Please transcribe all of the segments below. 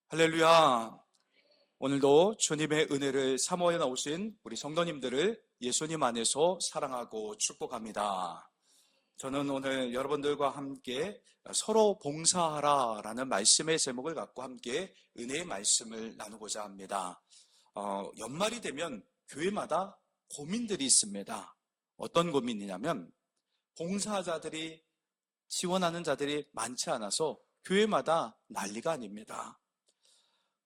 할렐루야. 오늘도 주님의 은혜를 사모해 나오신 우리 성도님들을 예수님 안에서 사랑하고 축복합니다. 저는 오늘 여러분들과 함께 서로 봉사하라라는 말씀의 제목을 갖고 함께 은혜의 말씀을 나누고자 합니다. 연말이 되면 교회마다 고민들이 있습니다. 어떤 고민이냐면 봉사자들이 지원하는 자들이 많지 않아서 교회마다 난리가 아닙니다.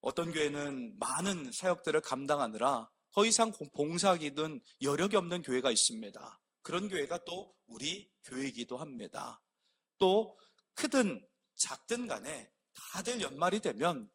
어떤 교회는 많은 사역들을 감당하느라 더 이상 봉사하기는 여력이 없는 교회가 있습니다. 그런 교회가 또 우리 교회이기도 합니다. 또 크든 작든 간에 다들 연말이 되면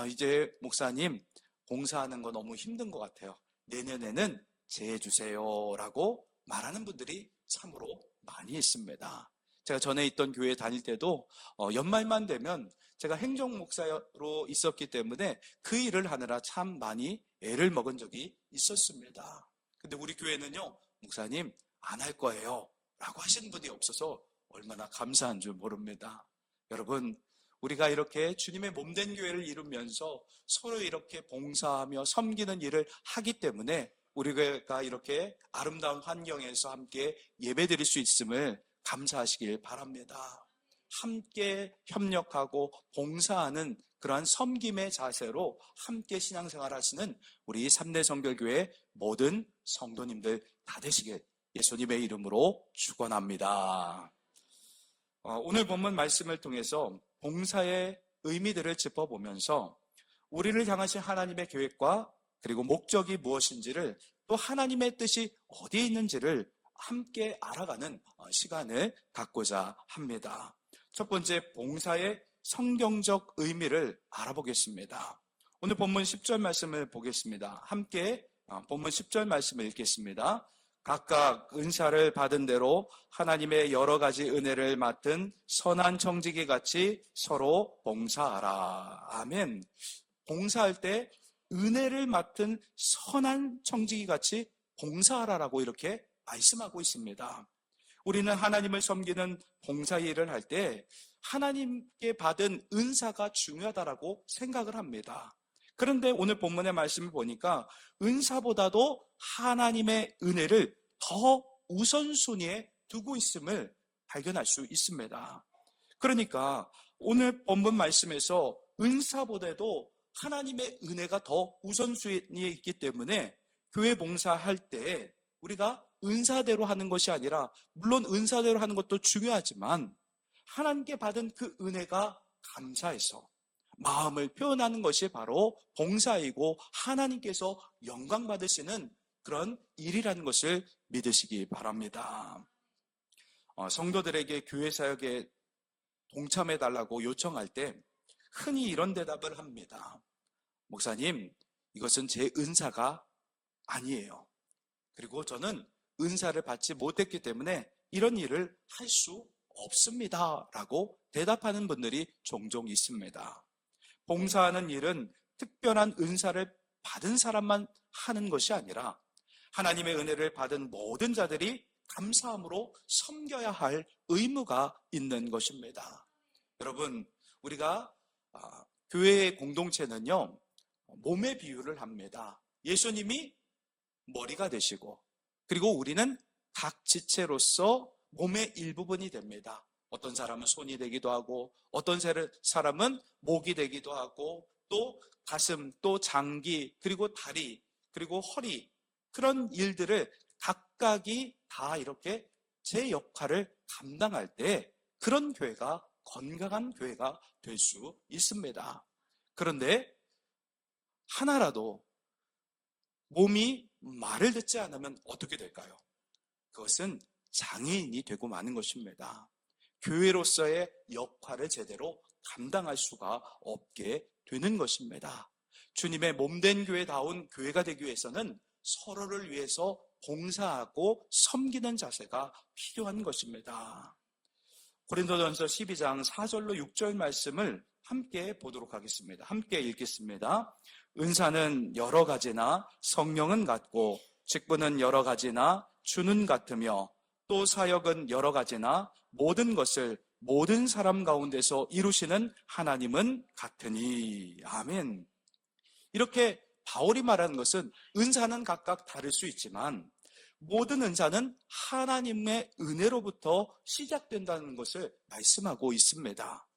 이제 목사님 봉사하는 거 너무 힘든 것 같아요. 내년에는 재해주세요 라고 말하는 분들이 참으로 많이 있습니다. 제가 전에 있던 교회에 다닐 때도 연말만 되면 제가 행정목사로 있었기 때문에 그 일을 하느라 참 많이 애를 먹은 적이 있었습니다. 근데 우리 교회는요, 목사님 안 할 거예요 라고 하시는 분이 없어서 얼마나 감사한 줄 모릅니다. 여러분, 우리가 이렇게 주님의 몸된 교회를 이루면서 서로 이렇게 봉사하며 섬기는 일을 하기 때문에 우리가 이렇게 아름다운 환경에서 함께 예배드릴 수 있음을 감사하시길 바랍니다. 함께 협력하고 봉사하는 그러한 섬김의 자세로 함께 신앙생활 하시는 우리 삼대성결교회 모든 성도님들 다 되시길 예수님의 이름으로 축원합니다. 오늘 본문 말씀을 통해서 봉사의 의미들을 짚어보면서 우리를 향하신 하나님의 계획과 그리고 목적이 무엇인지를 또 하나님의 뜻이 어디에 있는지를 함께 알아가는 시간을 갖고자 합니다. 첫 번째, 봉사의 성경적 의미를 알아보겠습니다. 오늘 본문 10절 말씀을 보겠습니다. 함께 본문 10절 말씀을 읽겠습니다. 각각 은사를 받은 대로 하나님의 여러 가지 은혜를 맡은 선한 청지기 같이 서로 봉사하라. 아멘. 봉사할 때 은혜를 맡은 선한 청지기 같이 봉사하라라고 이렇게 말씀하고 있습니다. 우리는 하나님을 섬기는 봉사 일을 할 때 하나님께 받은 은사가 중요하다라고 생각을 합니다. 그런데 오늘 본문의 말씀을 보니까 은사보다도 하나님의 은혜를 더 우선순위에 두고 있음을 발견할 수 있습니다. 그러니까 오늘 본문 말씀에서 은사보다도 하나님의 은혜가 더 우선순위에 있기 때문에 교회 봉사할 때 우리가 은사대로 하는 것이 아니라, 물론 은사대로 하는 것도 중요하지만 하나님께 받은 그 은혜가 감사해서 마음을 표현하는 것이 바로 봉사이고 하나님께서 영광 받으시는 그런 일이라는 것을 믿으시기 바랍니다. 성도들에게 교회 사역에 동참해달라고 요청할 때 흔히 이런 대답을 합니다. 목사님, 이것은 제 은사가 아니에요. 그리고 저는 은사를 받지 못했기 때문에 이런 일을 할 수 없습니다 라고 대답하는 분들이 종종 있습니다. 봉사하는 일은 특별한 은사를 받은 사람만 하는 것이 아니라 하나님의 은혜를 받은 모든 자들이 감사함으로 섬겨야 할 의무가 있는 것입니다. 여러분, 우리가 교회의 공동체는요, 몸의 비유를 합니다. 예수님이 머리가 되시고, 그리고 우리는 각 지체로서 몸의 일부분이 됩니다. 어떤 사람은 손이 되기도 하고, 어떤 사람은 목이 되기도 하고, 또 가슴, 또 장기, 그리고 다리, 그리고 허리, 그런 일들을 각각이 다 이렇게 제 역할을 감당할 때 그런 교회가 건강한 교회가 될 수 있습니다. 그런데 하나라도 몸이 말을 듣지 않으면 어떻게 될까요? 그것은 장애인이 되고 마는 것입니다. 교회로서의 역할을 제대로 감당할 수가 없게 되는 것입니다. 주님의 몸된 교회다운 교회가 되기 위해서는 서로를 위해서 봉사하고 섬기는 자세가 필요한 것입니다. 고린도전서 12장 4절로 6절 말씀을 함께 보도록 하겠습니다. 함께 읽겠습니다. 은사는 여러 가지나 성령은 같고 직분은 여러 가지나 주는 같으며 또 사역은 여러 가지나 모든 것을 모든 사람 가운데서 이루시는 하나님은 같으니. 아멘. 이렇게 바울이 말하는 것은 은사는 각각 다를 수 있지만 모든 은사는 하나님의 은혜로부터 시작된다는 것을 말씀하고 있습니다.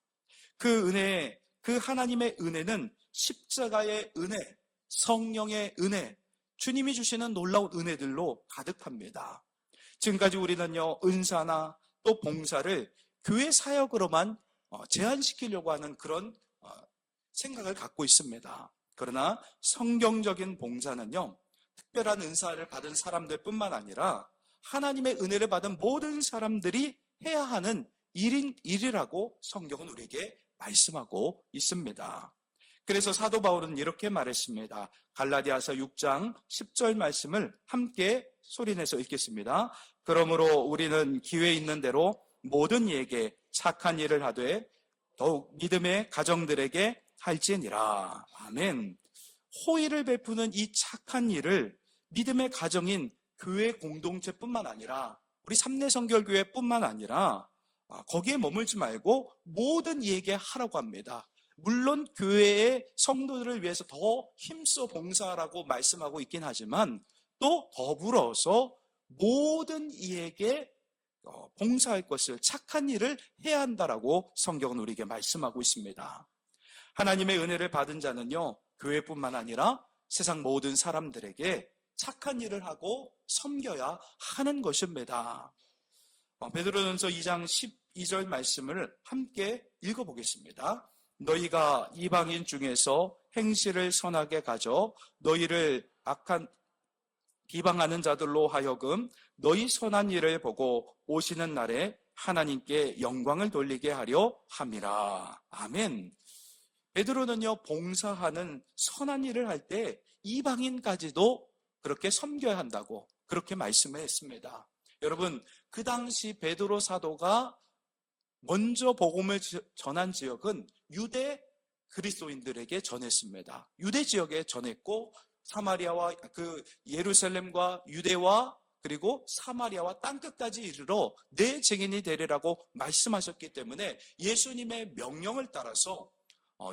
그 하나님의 은혜는 십자가의 은혜, 성령의 은혜, 주님이 주시는 놀라운 은혜들로 가득합니다. 지금까지 우리는요, 은사나 또 봉사를 교회 사역으로만 제한시키려고 하는 그런 생각을 갖고 있습니다. 그러나 성경적인 봉사는요, 특별한 은사를 받은 사람들 뿐만 아니라 하나님의 은혜를 받은 모든 사람들이 해야 하는 일이라고 성경은 우리에게 말씀하고 있습니다. 그래서 사도 바울은 이렇게 말했습니다. 갈라디아서 6장 10절 말씀을 함께 소리내서 읽겠습니다. 그러므로 우리는 기회 있는 대로 모든 이에게 착한 일을 하되 더욱 믿음의 가정들에게 할지니라. 아멘. 호의를 베푸는 이 착한 일을 믿음의 가정인 교회 공동체뿐만 아니라 우리 삼내성결교회뿐만 아니라 거기에 머물지 말고 모든 이에게 하라고 합니다. 물론 교회의 성도들을 위해서 더 힘써 봉사하라고 말씀하고 있긴 하지만 또 더불어서 모든 이에게 봉사할 것을, 착한 일을 해야 한다라고 성경은 우리에게 말씀하고 있습니다. 하나님의 은혜를 받은 자는요, 교회뿐만 아니라 세상 모든 사람들에게 착한 일을 하고 섬겨야 하는 것입니다. 베드로전서 2장 12절 말씀을 함께 읽어보겠습니다. 너희가 이방인 중에서 행실을 선하게 가져 너희를 비방하는 자들로 하여금 너희 선한 일을 보고 오시는 날에 하나님께 영광을 돌리게 하려 함이라. 아멘. 베드로는요, 봉사하는 선한 일을 할 때 이방인까지도 그렇게 섬겨야 한다고 그렇게 말씀을 했습니다. 여러분, 그 당시 베드로 사도가 먼저 복음을 전한 지역은 유대 그리스도인들에게 전했습니다. 유대 지역에 전했고 사마리아와 예루살렘과 유대와 그리고 사마리아와 땅끝까지 이르러 내 증인이 되리라고 말씀하셨기 때문에 예수님의 명령을 따라서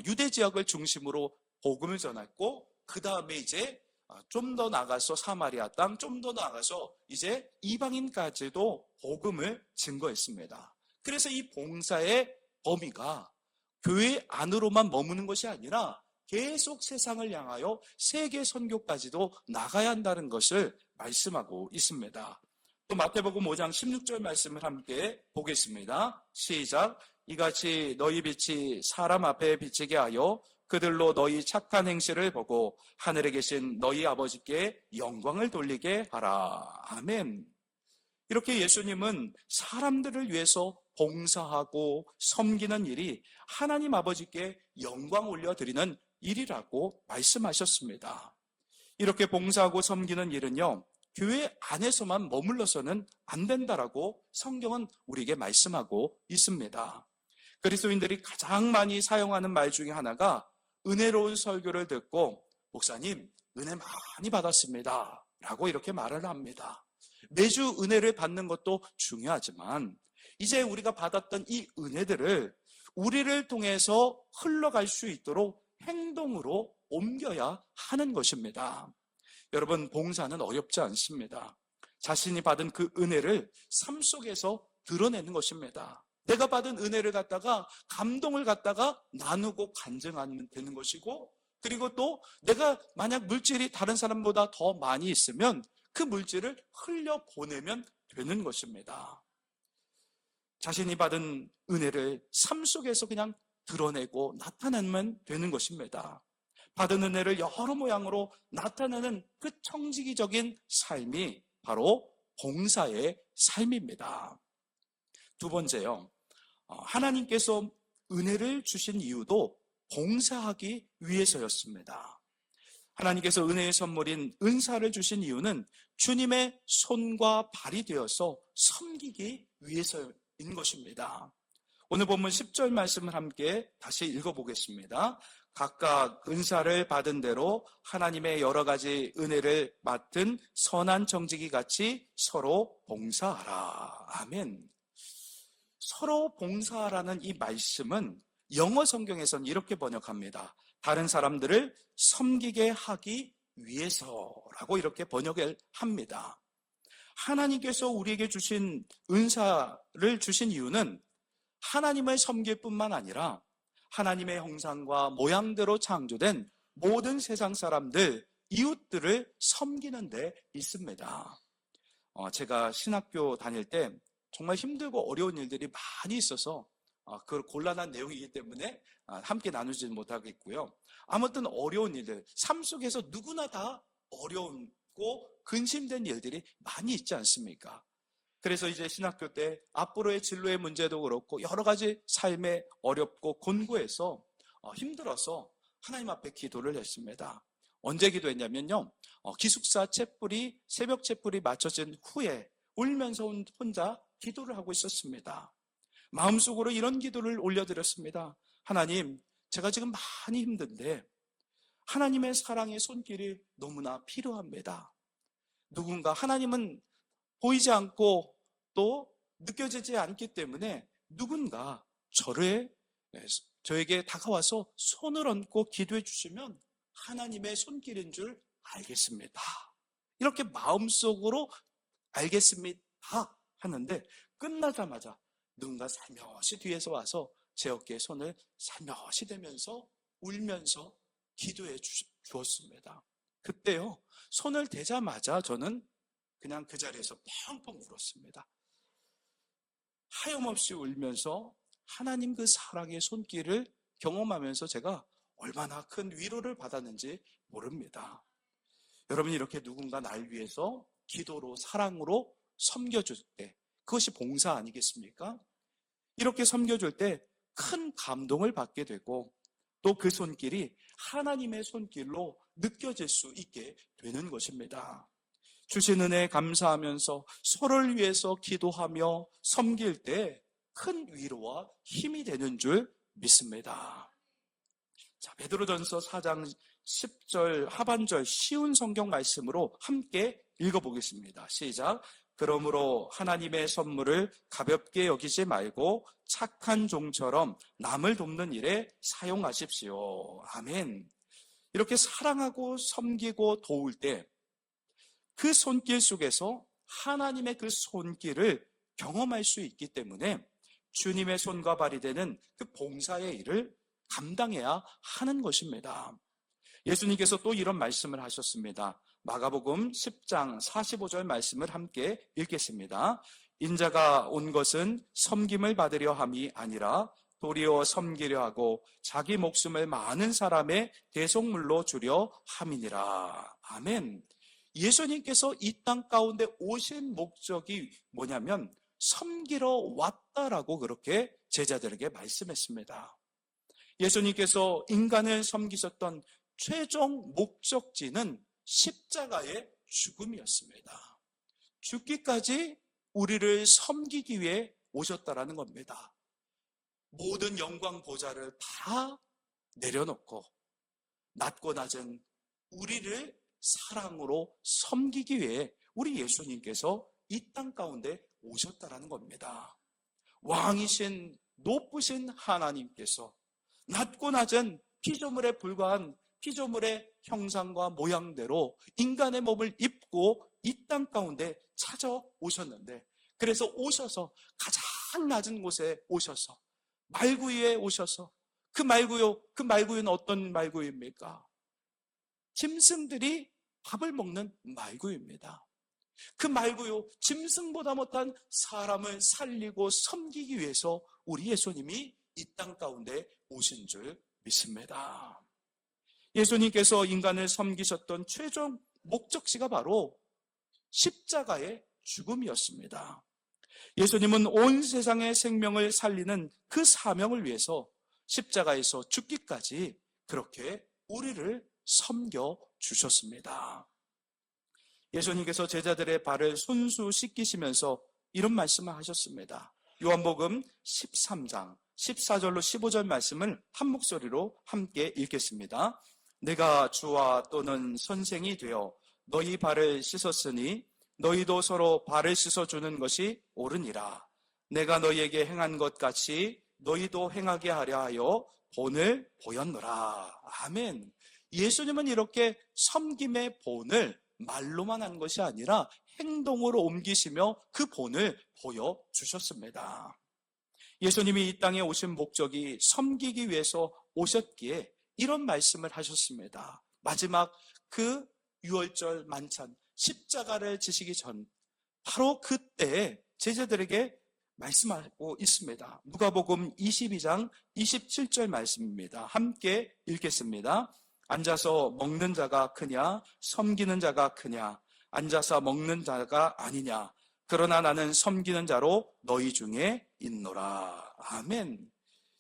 유대 지역을 중심으로 복음을 전했고 그 다음에 이제 좀 더 나가서 사마리아 땅, 좀 더 나가서 이제 이방인까지도 복음을 증거했습니다. 그래서 이 봉사의 범위가 교회 안으로만 머무는 것이 아니라 계속 세상을 향하여 세계 선교까지도 나가야 한다는 것을 말씀하고 있습니다. 또 마태복음 5장 16절 말씀을 함께 보겠습니다. 시작. 이같이 너희 빛이 사람 앞에 비치게 하여 그들로 너희 착한 행실을 보고 하늘에 계신 너희 아버지께 영광을 돌리게 하라. 아멘. 이렇게 예수님은 사람들을 위해서 봉사하고 섬기는 일이 하나님 아버지께 영광 올려드리는 일이라고 말씀하셨습니다. 이렇게 봉사하고 섬기는 일은요, 교회 안에서만 머물러서는 안 된다라고 성경은 우리에게 말씀하고 있습니다. 그리스도인들이 가장 많이 사용하는 말 중에 하나가 은혜로운 설교를 듣고 목사님 은혜 많이 받았습니다 라고 이렇게 말을 합니다. 매주 은혜를 받는 것도 중요하지만 이제 우리가 받았던 이 은혜들을 우리를 통해서 흘러갈 수 있도록 행동으로 옮겨야 하는 것입니다. 여러분, 봉사는 어렵지 않습니다. 자신이 받은 그 은혜를 삶 속에서 드러내는 것입니다. 내가 받은 은혜를 갖다가 감동을 갖다가 나누고 간증하면 되는 것이고, 그리고 또 내가 만약 물질이 다른 사람보다 더 많이 있으면 그 물질을 흘려보내면 되는 것입니다. 자신이 받은 은혜를 삶 속에서 그냥 드러내고 나타내면 되는 것입니다. 받은 은혜를 여러 모양으로 나타내는 그 청지기적인 삶이 바로 봉사의 삶입니다. 두 번째요. 하나님께서 은혜를 주신 이유도 봉사하기 위해서였습니다. 하나님께서 은혜의 선물인 은사를 주신 이유는 주님의 손과 발이 되어서 섬기기 위해서인 것입니다. 오늘 본문 10절 말씀을 함께 다시 읽어보겠습니다. 각각 은사를 받은 대로 하나님의 여러 가지 은혜를 맡은 선한 청지기 같이 서로 봉사하라. 아멘. 서로 봉사하라는 이 말씀은 영어 성경에서는 이렇게 번역합니다. 다른 사람들을 섬기게 하기 위해서라고 이렇게 번역을 합니다. 하나님께서 우리에게 주신 은사를 주신 이유는 하나님을 섬길 뿐만 아니라 하나님의 형상과 모양대로 창조된 모든 세상 사람들, 이웃들을 섬기는 데 있습니다. 제가 신학교 다닐 때 정말 힘들고 어려운 일들이 많이 있어서 그 곤란한 내용이기 때문에 함께 나누지 못하겠고요. 아무튼 어려운 일들, 삶 속에서 누구나 다 어려운고 근심된 일들이 많이 있지 않습니까? 그래서 이제 신학교 때 앞으로의 진로의 문제도 그렇고 여러 가지 삶에 어렵고 곤고해서 힘들어서 하나님 앞에 기도를 했습니다. 언제 기도했냐면요. 기숙사 촛불이 새벽 촛불이 맞춰진 후에 울면서 혼자 기도를 하고 있었습니다. 마음속으로 이런 기도를 올려드렸습니다. 하나님, 제가 지금 많이 힘든데 하나님의 사랑의 손길이 너무나 필요합니다. 누군가 하나님은 보이지 않고 또 느껴지지 않기 때문에 누군가 저에게 다가와서 손을 얹고 기도해 주시면 하나님의 손길인 줄 알겠습니다. 이렇게 마음속으로 알겠습니다 하는데 끝나자마자 누군가 살며시 뒤에서 와서 제 어깨에 손을 살며시 대면서 울면서 기도해 주었습니다. 그때요, 손을 대자마자 저는 그냥 그 자리에서 펑펑 울었습니다. 하염없이 울면서 하나님 그 사랑의 손길을 경험하면서 제가 얼마나 큰 위로를 받았는지 모릅니다. 여러분, 이렇게 누군가 날 위해서 기도로 사랑으로 섬겨줄 때 그것이 봉사 아니겠습니까? 이렇게 섬겨줄 때 큰 감동을 받게 되고 또 그 손길이 하나님의 손길로 느껴질 수 있게 되는 것입니다. 주신 은혜에 감사하면서 서로를 위해서 기도하며 섬길 때 큰 위로와 힘이 되는 줄 믿습니다. 자, 베드로전서 4장 10절 하반절 쉬운 성경 말씀으로 함께 읽어보겠습니다. 시작. 그러므로 하나님의 선물을 가볍게 여기지 말고 착한 종처럼 남을 돕는 일에 사용하십시오. 아멘. 이렇게 사랑하고 섬기고 도울 때 그 손길 속에서 하나님의 그 손길을 경험할 수 있기 때문에 주님의 손과 발이 되는 그 봉사의 일을 감당해야 하는 것입니다. 예수님께서 또 이런 말씀을 하셨습니다. 마가복음 10장 45절 말씀을 함께 읽겠습니다. 인자가 온 것은 섬김을 받으려 함이 아니라 도리어 섬기려 하고 자기 목숨을 많은 사람의 대속물로 주려 함이니라. 아멘. 예수님께서 이 땅 가운데 오신 목적이 뭐냐면 섬기러 왔다라고 그렇게 제자들에게 말씀했습니다. 예수님께서 인간을 섬기셨던 최종 목적지는 십자가의 죽음이었습니다. 죽기까지 우리를 섬기기 위해 오셨다라는 겁니다. 모든 영광 보좌를 다 내려놓고 낮고 낮은 우리를 사랑으로 섬기기 위해 우리 예수님께서 이 땅 가운데 오셨다라는 겁니다. 왕이신 높으신 하나님께서 낮고 낮은 피조물에 불과한 피조물의 형상과 모양대로 인간의 몸을 입고 이 땅 가운데 찾아오셨는데, 그래서 오셔서 가장 낮은 곳에 오셔서 말구 위에 오셔서 그 말구유는 어떤 말구유입니까? 짐승들이 밥을 먹는 말구유입니다. 그 말구유, 짐승보다 못한 사람을 살리고 섬기기 위해서 우리 예수님이 이 땅 가운데 오신 줄 믿습니다. 예수님께서 인간을 섬기셨던 최종 목적지가 바로 십자가의 죽음이었습니다. 예수님은 온 세상의 생명을 살리는 그 사명을 위해서 십자가에서 죽기까지 그렇게 우리를 섬겨 주셨습니다. 예수님께서 제자들의 발을 손수 씻기시면서 이런 말씀을 하셨습니다. 요한복음 13장 14절로 15절 말씀을 한 목소리로 함께 읽겠습니다. 내가 주와 또는 선생이 되어 너희 발을 씻었으니 너희도 서로 발을 씻어주는 것이 옳으니라. 내가 너희에게 행한 것 같이 너희도 행하게 하려 하여 본을 보였노라. 아멘. 예수님은 이렇게 섬김의 본을 말로만 한 것이 아니라 행동으로 옮기시며 그 본을 보여주셨습니다. 예수님이 이 땅에 오신 목적이 섬기기 위해서 오셨기에 이런 말씀을 하셨습니다. 마지막 그 유월절 만찬 십자가를 지시기 전 바로 그때 제자들에게 말씀하고 있습니다. 누가복음 22장 27절 말씀입니다. 함께 읽겠습니다. 앉아서 먹는 자가 크냐 섬기는 자가 크냐 앉아서 먹는 자가 아니냐 그러나 나는 섬기는 자로 너희 중에 있노라. 아멘.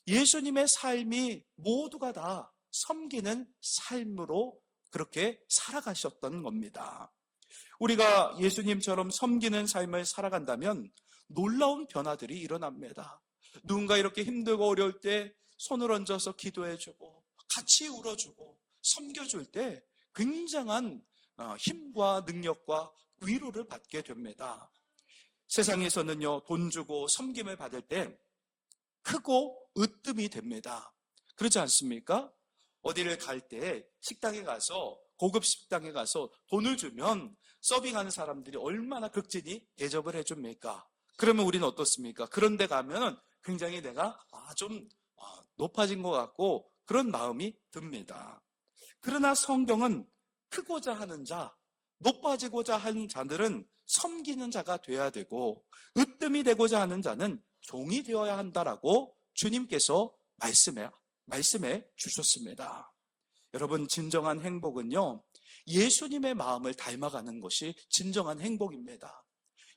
예수님의 삶이 모두가 다 섬기는 삶으로 그렇게 살아가셨던 겁니다. 우리가 예수님처럼 섬기는 삶을 살아간다면 놀라운 변화들이 일어납니다. 누군가 이렇게 힘들고 어려울 때 손을 얹어서 기도해주고 같이 울어주고 섬겨줄 때 굉장한 힘과 능력과 위로를 받게 됩니다. 세상에서는요, 돈 주고 섬김을 받을 때 크고 으뜸이 됩니다. 그렇지 않습니까? 어디를 갈 때 식당에 가서 고급 식당에 가서 돈을 주면 서빙하는 사람들이 얼마나 극진히 대접을 해줍니까? 그러면 우리는 어떻습니까? 그런 데 가면 굉장히 내가 좀 높아진 것 같고 그런 마음이 듭니다. 그러나 성경은 크고자 하는 자, 높아지고자 하는 자들은 섬기는 자가 되어야 되고 으뜸이 되고자 하는 자는 종이 되어야 한다라고 주님께서 말씀해 주셨습니다. 여러분, 진정한 행복은요, 예수님의 마음을 닮아가는 것이 진정한 행복입니다.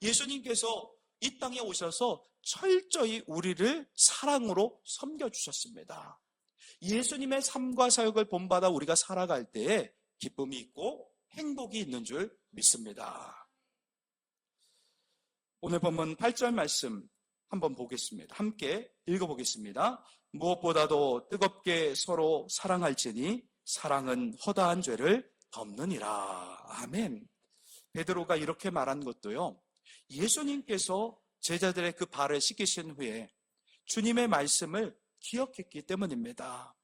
예수님께서 이 땅에 오셔서 철저히 우리를 사랑으로 섬겨주셨습니다. 예수님의 삶과 사역을 본받아 우리가 살아갈 때에 기쁨이 있고 행복이 있는 줄 믿습니다. 오늘 본문 8절 말씀 한번 보겠습니다. 함께 읽어보겠습니다. 무엇보다도 뜨겁게 서로 사랑할지니 사랑은 허다한 죄를 덮느니라. 아멘. 베드로가 이렇게 말한 것도요, 예수님께서 제자들의 그 발을 씻기신 후에 주님의 말씀을 기억했기 때문입니다.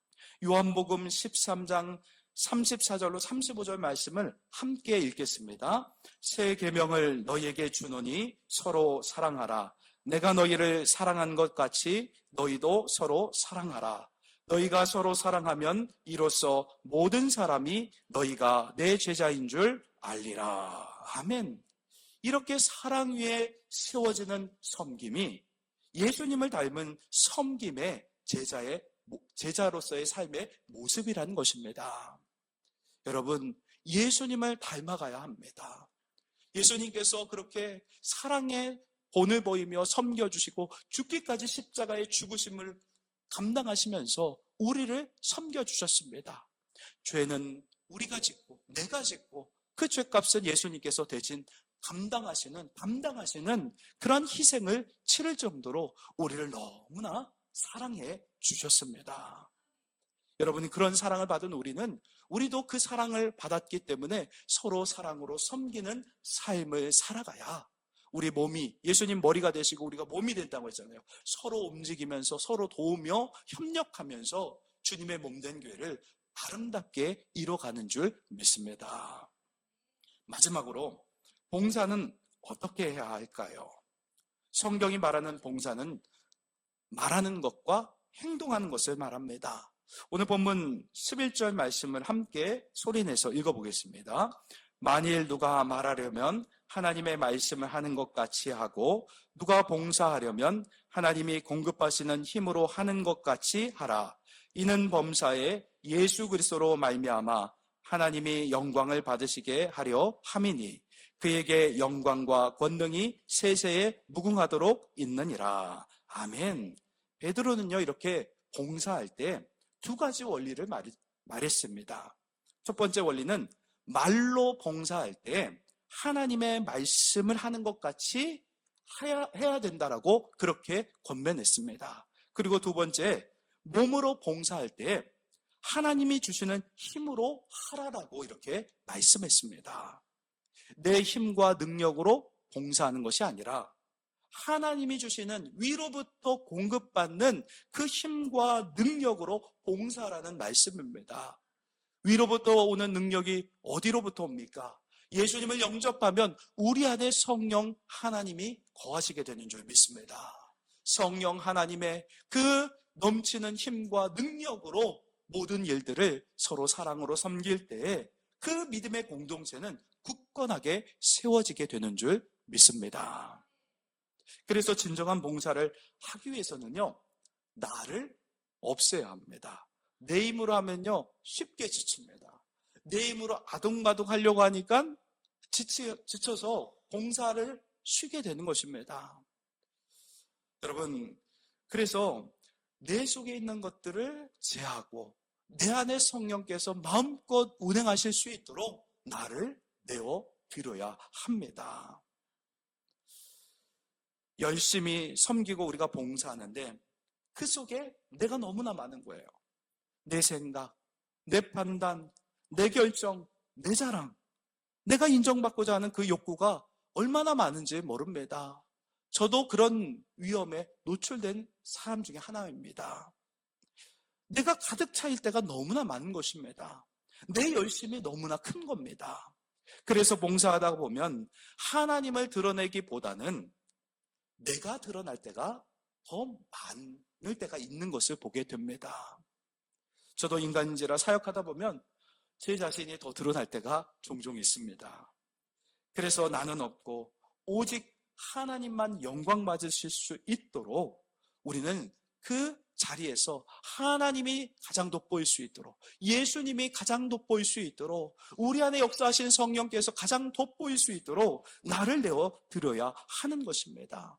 요한복음 13장 34절로 35절 말씀을 함께 읽겠습니다. 새 계명을 너희에게 주노니 서로 사랑하라. 내가 너희를 사랑한 것 같이 너희도 서로 사랑하라. 너희가 서로 사랑하면 이로써 모든 사람이 너희가 내 제자인 줄 알리라. 아멘. 이렇게 사랑 위에 세워지는 섬김이 예수님을 닮은 섬김의 제자로서의 삶의 모습이라는 것입니다. 여러분, 예수님을 닮아가야 합니다. 예수님께서 그렇게 사랑의 본을 보이며 섬겨주시고 죽기까지 십자가의 죽으심을 감당하시면서 우리를 섬겨주셨습니다. 죄는 우리가 짓고 내가 짓고 그 죄값은 예수님께서 대신 담당하시는 그런 희생을 치를 정도로 우리를 너무나 사랑해 주셨습니다. 여러분, 그런 사랑을 받은 우리도 그 사랑을 받았기 때문에 서로 사랑으로 섬기는 삶을 살아가야 우리 몸이 예수님 머리가 되시고 우리가 몸이 된다고 했잖아요. 서로 움직이면서 서로 도우며 협력하면서 주님의 몸된 교회를 아름답게 이뤄가는 줄 믿습니다. 마지막으로 봉사는 어떻게 해야 할까요? 성경이 말하는 봉사는 말하는 것과 행동하는 것을 말합니다. 오늘 본문 11절 말씀을 함께 소리내서 읽어보겠습니다. 만일 누가 말하려면 하나님의 말씀을 하는 것 같이 하고 누가 봉사하려면 하나님이 공급하시는 힘으로 하는 것 같이 하라. 이는 범사에 예수 그리스도로 말미암아 하나님이 영광을 받으시게 하려 함이니 그에게 영광과 권능이 세세에 무궁하도록 있느니라. 아멘. 베드로는요, 이렇게 봉사할 때 두 가지 원리를 말했습니다. 첫 번째 원리는 말로 봉사할 때 하나님의 말씀을 하는 것 같이 해야 된다라고 그렇게 권면했습니다. 그리고 두 번째, 몸으로 봉사할 때 하나님이 주시는 힘으로 하라라고 이렇게 말씀했습니다. 내 힘과 능력으로 봉사하는 것이 아니라 하나님이 주시는 위로부터 공급받는 그 힘과 능력으로 봉사라는 말씀입니다. 위로부터 오는 능력이 어디로부터 옵니까? 예수님을 영접하면 우리 안에 성령 하나님이 거하시게 되는 줄 믿습니다. 성령 하나님의 그 넘치는 힘과 능력으로 모든 일들을 서로 사랑으로 섬길 때에 그 믿음의 공동체는 굳건하게 세워지게 되는 줄 믿습니다. 그래서 진정한 봉사를 하기 위해서는요, 나를 없애야 합니다. 내 힘으로 하면요, 쉽게 지칩니다. 내 힘으로 아둥바둥 하려고 하니까 지쳐서 봉사를 쉬게 되는 것입니다. 여러분, 그래서 내 속에 있는 것들을 제하고 내 안에 성령께서 마음껏 운행하실 수 있도록 나를 내어 드려야 합니다. 열심히 섬기고 우리가 봉사하는데 그 속에 내가 너무나 많은 거예요. 내 생각, 내 판단, 내 결정, 내 자랑, 내가 인정받고자 하는 그 욕구가 얼마나 많은지 모릅니다. 저도 그런 위험에 노출된 사람 중에 하나입니다. 내가 가득 차일 때가 너무나 많은 것입니다. 내 열심이 너무나 큰 겁니다. 그래서 봉사하다 보면 하나님을 드러내기보다는 내가 드러날 때가 더 많을 때가 있는 것을 보게 됩니다. 저도 인간인지라 사역하다 보면 제 자신이 더 드러날 때가 종종 있습니다. 그래서 나는 없고 오직 하나님만 영광 받으실 수 있도록 우리는 그 자리에서 하나님이 가장 돋보일 수 있도록, 예수님이 가장 돋보일 수 있도록, 우리 안에 역사하신 성령께서 가장 돋보일 수 있도록 나를 내어 드려야 하는 것입니다.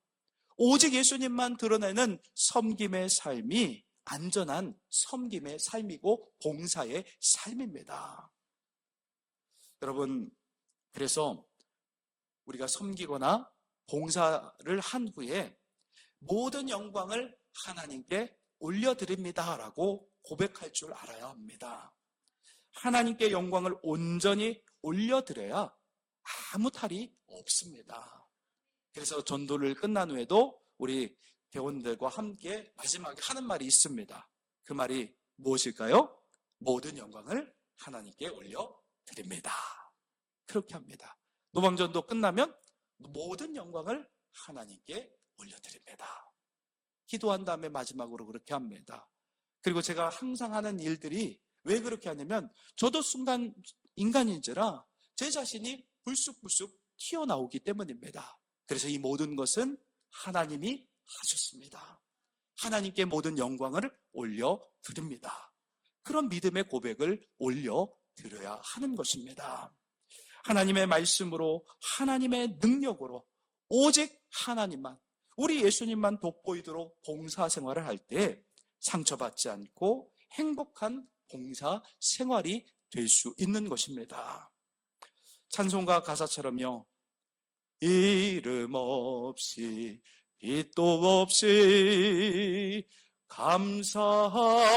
오직 예수님만 드러내는 섬김의 삶이 안전한 섬김의 삶이고 봉사의 삶입니다. 여러분, 그래서 우리가 섬기거나 봉사를 한 후에 모든 영광을 하나님께 올려드립니다라고 고백할 줄 알아야 합니다. 하나님께 영광을 온전히 올려드려야 아무 탈이 없습니다. 그래서 전도를 끝난 후에도 우리 대원들과 함께 마지막에 하는 말이 있습니다. 그 말이 무엇일까요? 모든 영광을 하나님께 올려드립니다. 그렇게 합니다. 노방전도 끝나면 모든 영광을 하나님께 올려드립니다. 기도한 다음에 마지막으로 그렇게 합니다. 그리고 제가 항상 하는 일들이 왜 그렇게 하냐면 저도 순간 인간인지라 제 자신이 불쑥불쑥 튀어나오기 때문입니다. 그래서 이 모든 것은 하나님이 하셨습니다. 하나님께 모든 영광을 올려드립니다. 그런 믿음의 고백을 올려드려야 하는 것입니다. 하나님의 말씀으로, 하나님의 능력으로 오직 하나님만, 우리 예수님만 돋보이도록 봉사 생활을 할 때 상처받지 않고 행복한 봉사 생활이 될 수 있는 것입니다. 찬송가 가사처럼요, 이름 없이 빛도 없이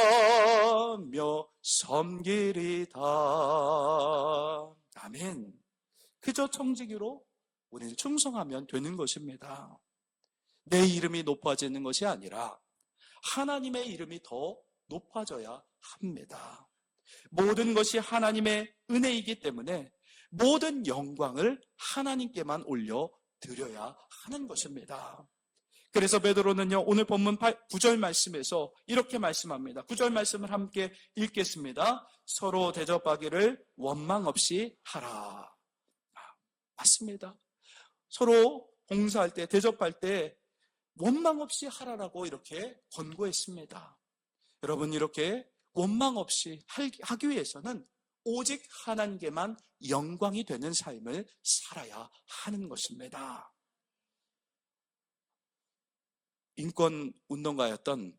감사하며 섬기리다. 아멘. 그저 청지기로 우리는 충성하면 되는 것입니다. 내 이름이 높아지는 것이 아니라 하나님의 이름이 더 높아져야 합니다. 모든 것이 하나님의 은혜이기 때문에 모든 영광을 하나님께만 올려드려야 하는 것입니다. 그래서 베드로는요, 오늘 본문 9절 말씀에서 이렇게 말씀합니다. 9절 말씀을 함께 읽겠습니다. 서로 대접하기를 원망 없이 하라. 맞습니다. 서로 봉사할 때, 대접할 때 원망 없이 하라라고 이렇게 권고했습니다. 여러분, 이렇게 원망 없이 하기 위해서는 오직 하나님께만 영광이 되는 삶을 살아야 하는 것입니다. 인권 운동가였던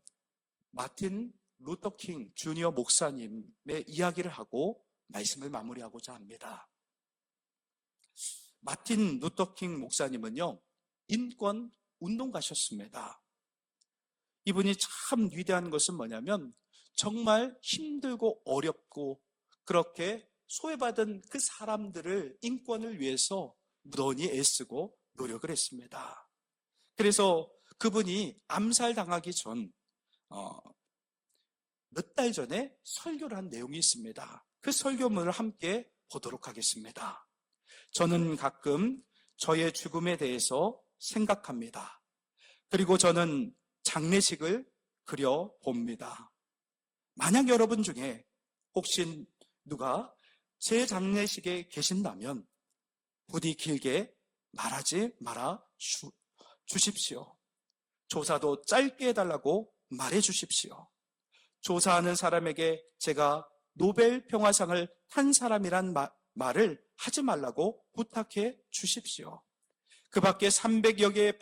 마틴 루터킹 주니어 목사님의 이야기를 하고 말씀을 마무리하고자 합니다. 마틴 루터킹 목사님은요, 인권 운동가셨습니다. 이분이 참 위대한 것은 뭐냐면 정말 힘들고 어렵고 그렇게 소외받은 그 사람들을 인권을 위해서 무던히 애쓰고 노력을 했습니다. 그래서 그분이 암살당하기 전, 몇 달 전에 설교를 한 내용이 있습니다. 그 설교문을 함께 보도록 하겠습니다. 저는 가끔 저의 죽음에 대해서 생각합니다. 그리고 저는 장례식을 그려봅니다. 만약 여러분 중에 혹시 누가 제 장례식에 계신다면 부디 길게 말하지 말아 주십시오. 조사도 짧게 해달라고 말해 주십시오. 조사하는 사람에게 제가 노벨 평화상을 탄 사람이란 말을 하지 말라고 부탁해 주십시오. 그 밖에 300여 개의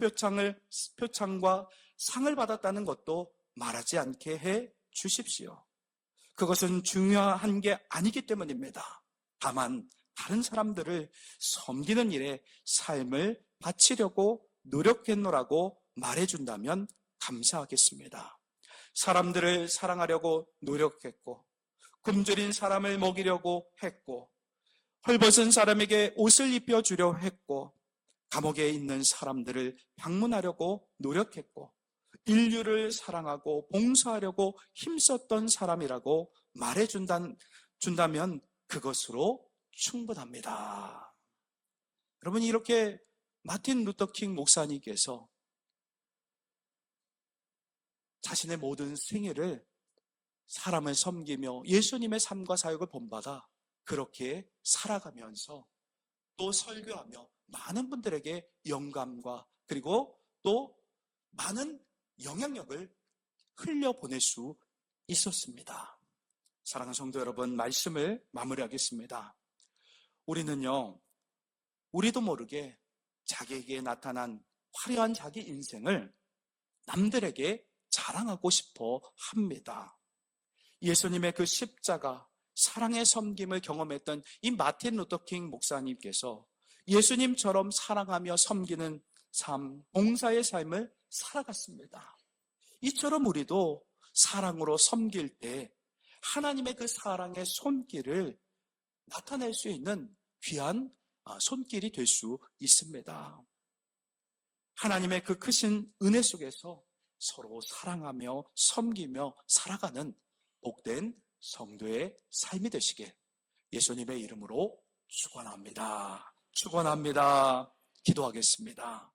표창과 상을 받았다는 것도 말하지 않게 해 주십시오. 그것은 중요한 게 아니기 때문입니다. 다만 다른 사람들을 섬기는 일에 삶을 바치려고 노력했노라고 말해준다면 감사하겠습니다. 사람들을 사랑하려고 노력했고, 굶주린 사람을 먹이려고 했고, 헐벗은 사람에게 옷을 입혀주려 했고, 감옥에 있는 사람들을 방문하려고 노력했고, 인류를 사랑하고 봉사하려고 힘썼던 사람이라고 말해준다면 그것으로 충분합니다. 여러분, 이렇게 마틴 루터킹 목사님께서 자신의 모든 생애를 사람을 섬기며 예수님의 삶과 사역을 본받아 그렇게 살아가면서 또 설교하며 많은 분들에게 영감과 그리고 또 많은 영향력을 흘려보낼 수 있었습니다. 사랑하는 성도 여러분, 말씀을 마무리하겠습니다. 우리도 모르게 자기에게 나타난 화려한 자기 인생을 남들에게 자랑하고 싶어 합니다. 예수님의 그 십자가, 사랑의 섬김을 경험했던 이 마틴 루터킹 목사님께서 예수님처럼 사랑하며 섬기는 삶, 봉사의 삶을 살아갔습니다. 이처럼 우리도 사랑으로 섬길 때 하나님의 그 사랑의 손길을 나타낼 수 있는 귀한 손길이 될 수 있습니다. 하나님의 그 크신 은혜 속에서 서로 사랑하며 섬기며 살아가는 복된 성도의 삶이 되시길 예수님의 이름으로 축원합니다. 축원합니다. 기도하겠습니다.